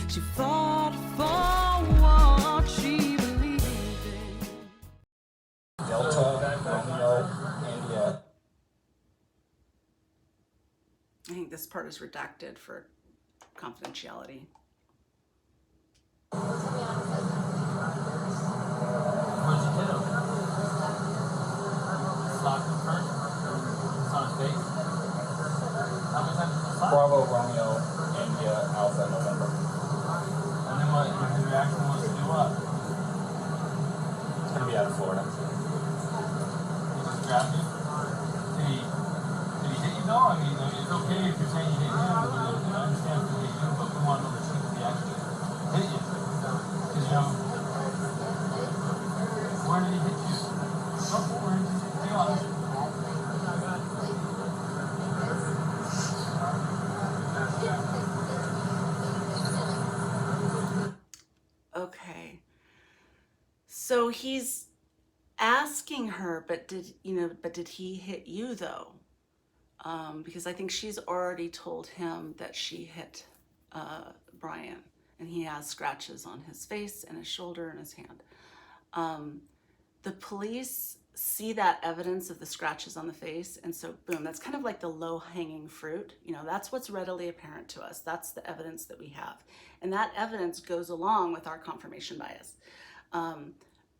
She fought for what she believed in. Delta, Romeo, India. I think this part is redacted for confidentiality. Where'd you hit him? Socked him first? It's on his face? How many times did you sock? Bravo, Romeo, India, Alpha, November. And then what? His reaction was to do what? It's gonna be out of Florida. He just grabbed you? Did he hit you though? I mean, it's okay if you're saying you hit him. I understand if you hit you, but we want to know the truth if he actually hit you. Because, you know, where did he hit you? Where did you be honest? Okay. So he's asking her, but did he hit you though? Because I think she's already told him that she hit Brian, and he has scratches on his face and his shoulder and his hand. The police see that evidence of the scratches on the face, and so boom, that's kind of like the low-hanging fruit. That's what's readily apparent to us. That's the evidence that we have, and that evidence goes along with our confirmation bias.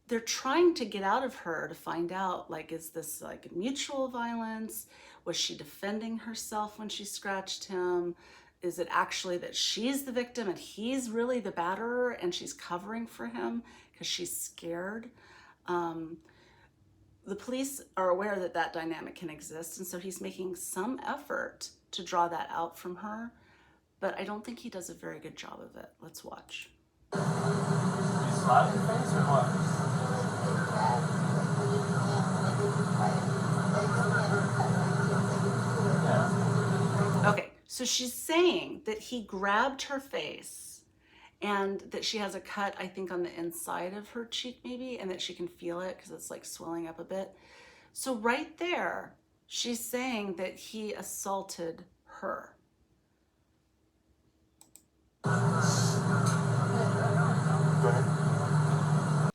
They're trying to get out of her to find out, like, is this like mutual violence? Was she defending herself when she scratched him? Is it actually that she's the victim and he's really the batterer and she's covering for him because she's scared? The police are aware that that dynamic can exist, and so he's making some effort to draw that out from her, but I don't think he does a very good job of it. Let's watch. You slapped your face or what? Okay, so she's saying that he grabbed her face and that she has a cut, I think, on the inside of her cheek maybe, and that she can feel it because it's like swelling up a bit. So right there, she's saying that he assaulted her. Go ahead.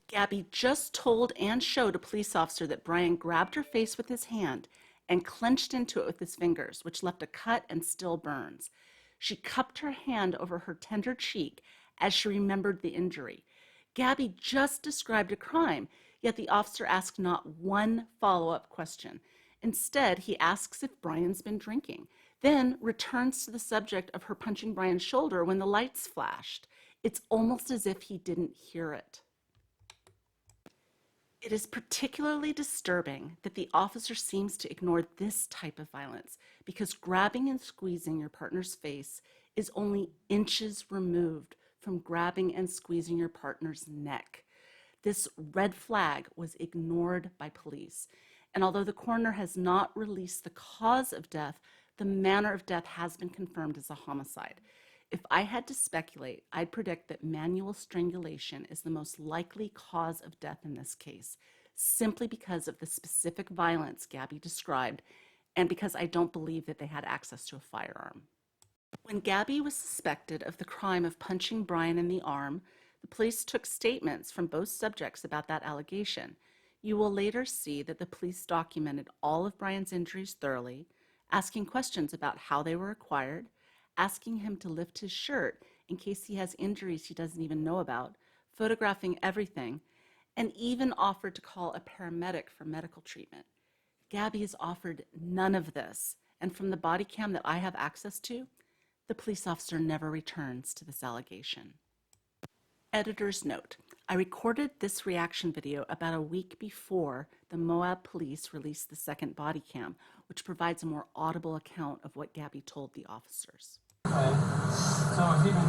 Gabby just told and showed a police officer that Brian grabbed her face with his hand and clenched into it with his fingers, which left a cut and still burns. She cupped her hand over her tender cheek as she remembered the injury. Gabby just described a crime, yet the officer asked not one follow-up question. Instead, he asks if Brian's been drinking, then returns to the subject of her punching Brian's shoulder when the lights flashed. It's almost as if he didn't hear it. It is particularly disturbing that the officer seems to ignore this type of violence because grabbing and squeezing your partner's face is only inches removed from grabbing and squeezing your partner's neck. This red flag was ignored by police, and although the coroner has not released the cause of death, the manner of death has been confirmed as a homicide. If I had to speculate, I'd predict that manual strangulation is the most likely cause of death in this case, simply because of the specific violence Gabby described, and because I don't believe that they had access to a firearm. When Gabby was suspected of the crime of punching Brian in the arm, the police took statements from both subjects about that allegation. You will later see that the police documented all of Brian's injuries thoroughly, asking questions about how they were acquired, asking him to lift his shirt in case he has injuries he doesn't even know about, photographing everything, and even offered to call a paramedic for medical treatment. Gabby has offered none of this, and from the body cam that I have access to, the police officer never returns to this allegation. Editor's note: I recorded this reaction video about a week before the Moab police released the second body cam, which provides a more audible account of what Gabby told the officers. So has he been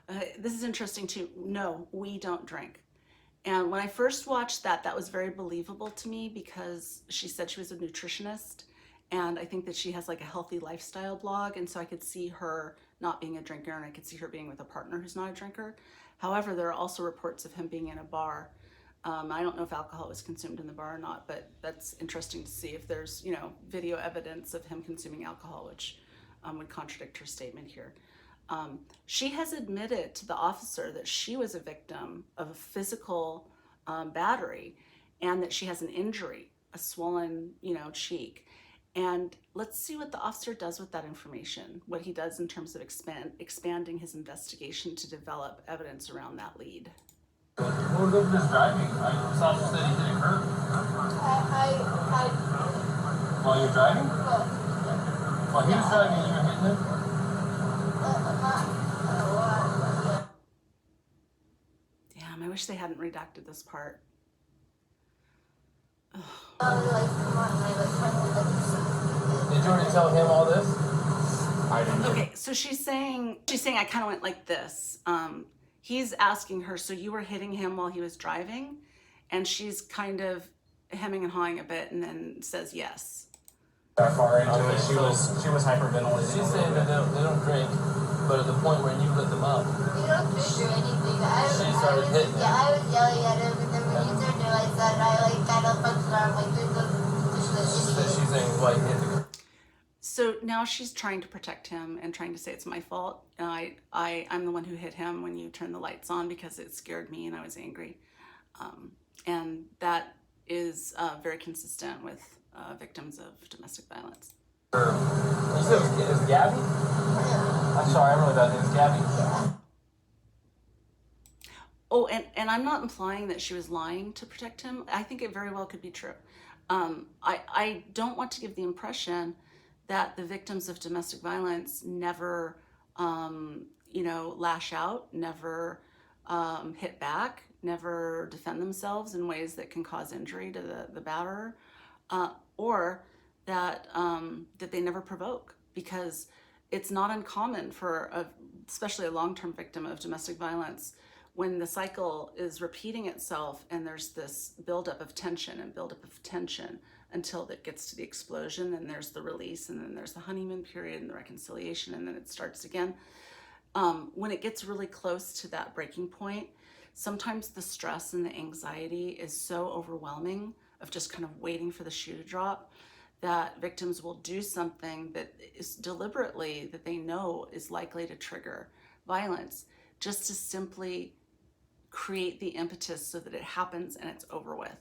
drinking? This is interesting too. No, we don't drink. And when I first watched that, that was very believable to me because she said she was a nutritionist, and I think that she has like a healthy lifestyle blog, and so I could see her not being a drinker, and I could see her being with a partner who's not a drinker. However, there are also reports of him being in a bar. I don't know if alcohol was consumed in the bar or not, but that's interesting to see if there's, video evidence of him consuming alcohol, which would contradict her statement here. She has admitted to the officer that she was a victim of a physical battery and that she has an injury, a swollen, cheek. And let's see what the officer does with that information, what he does in terms of expanding his investigation to develop evidence around that lead. What was over this driving? I saw you said he hit a curb. While you're driving? While he was driving, you were hitting him? Damn, I wish they hadn't redacted this part. Did you already tell him all this? I didn't. Okay, so she's saying I kind of went like this. He's asking her, so you were hitting him while he was driving? And she's kind of hemming and hawing a bit and then says yes. That far into it, she was hyperventilating. She's saying that they don't drink, but at the point when you lit them up, we don't drink or anything. She started hitting him. Yeah, I was yelling at him, and then when you turned to I said, I kind of punched her. I'm like, she's saying, why you hit the. So now she's trying to protect him and trying to say it's my fault. I'm the one who hit him when you turned the lights on because it scared me and I was angry. And that is very consistent with victims of domestic violence. You said it was Gabby? I'm sorry, I really thought it was Gabby. Oh, and I'm not implying that she was lying to protect him. I think it very well could be true. I don't want to give the impression that the victims of domestic violence never, lash out, never hit back, never defend themselves in ways that can cause injury to the batterer, or that they never provoke, because it's not uncommon for especially a long-term victim of domestic violence, when the cycle is repeating itself and there's this buildup of tension until it gets to the explosion, and there's the release, and then there's the honeymoon period and the reconciliation, and then it starts again. When it gets really close to that breaking point, sometimes the stress and the anxiety is so overwhelming of just kind of waiting for the shoe to drop that victims will do something that is deliberately, that they know is likely to trigger violence, just to simply create the impetus so that it happens and it's over with.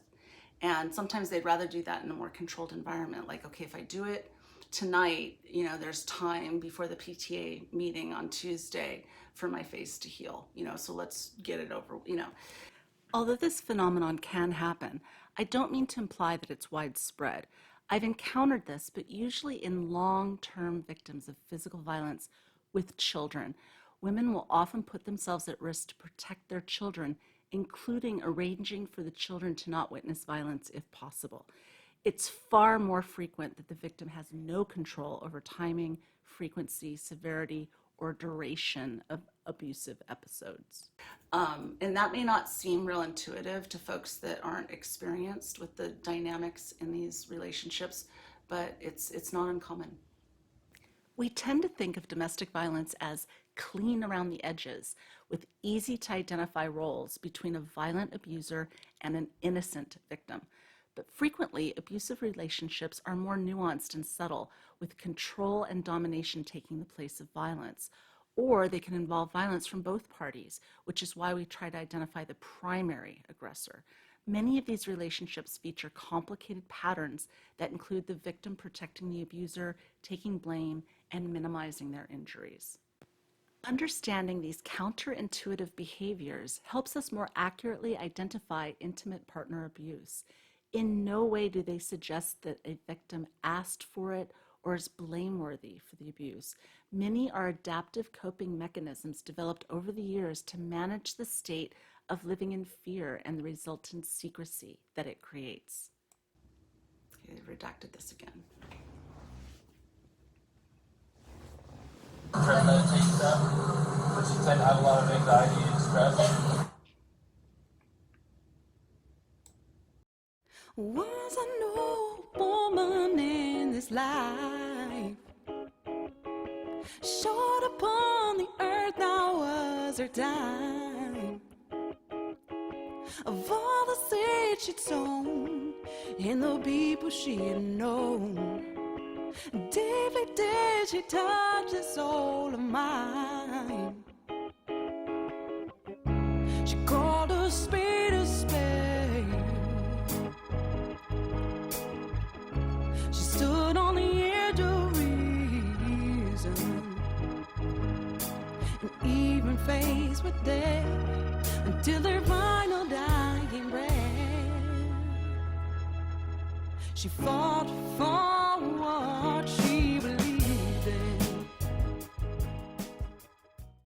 And sometimes they'd rather do that in a more controlled environment. Like, okay, if I do it tonight, there's time before the PTA meeting on Tuesday for my face to heal, so let's get it over, Although this phenomenon can happen, I don't mean to imply that it's widespread. I've encountered this, but usually in long-term victims of physical violence with children. Women will often put themselves at risk to protect their children, including arranging for the children to not witness violence if possible. It's far more frequent that the victim has no control over timing, frequency, severity, or duration of abusive episodes. And that may not seem real intuitive to folks that aren't experienced with the dynamics in these relationships, but it's not uncommon. We tend to think of domestic violence as clean around the edges, with easy to identify roles between a violent abuser and an innocent victim. But frequently, abusive relationships are more nuanced and subtle, with control and domination taking the place of violence. Or they can involve violence from both parties, which is why we try to identify the primary aggressor. Many of these relationships feature complicated patterns that include the victim protecting the abuser, taking blame, and minimizing their injuries. Understanding these counterintuitive behaviors helps us more accurately identify intimate partner abuse. In no way do they suggest that a victim asked for it or is blameworthy for the abuse. Many are adaptive coping mechanisms developed over the years to manage the state of living in fear and the resultant secrecy that it creates. Okay, they redacted this again. Try to meditate stuff, but you tend to have a lot of anxiety and stress. Was I no woman in this life? Short upon the earth now was her time. Of all the seeds she'd sown and the people she had known, deeply did she touch the soul of mine. She called a spade a spade. She stood on the edge of reason and even faced with death until their final dying breath. She fought for what